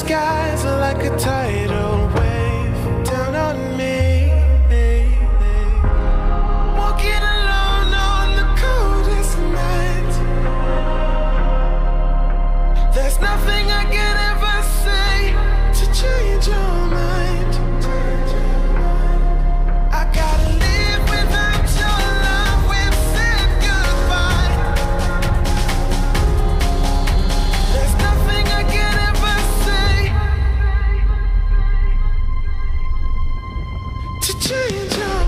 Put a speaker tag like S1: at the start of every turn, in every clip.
S1: skies are like a tidal wave down on me. Walking alone on the coldest night. There's nothing I can ever say to change your mind. I gotta live without your love. We've said goodbye. There's nothing I can ever say to change your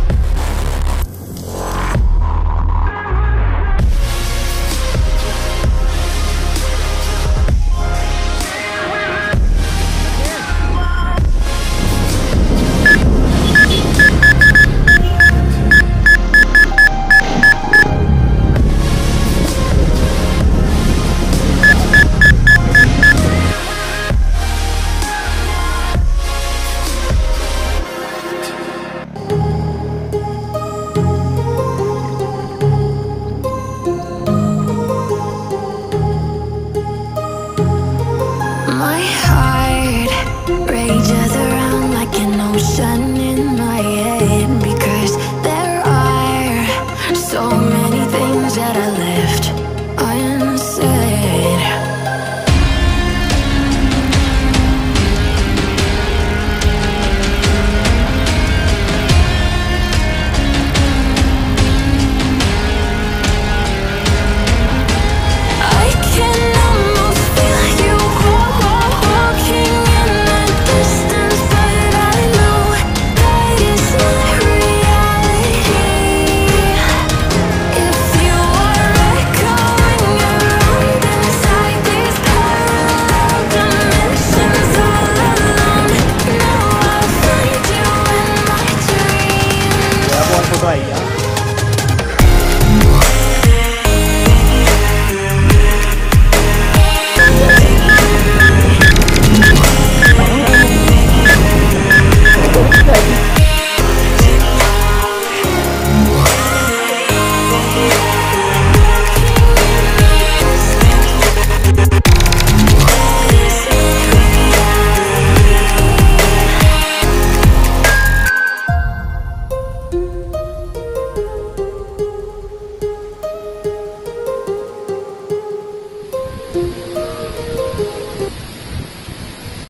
S2: My heart rages around like an ocean in my head.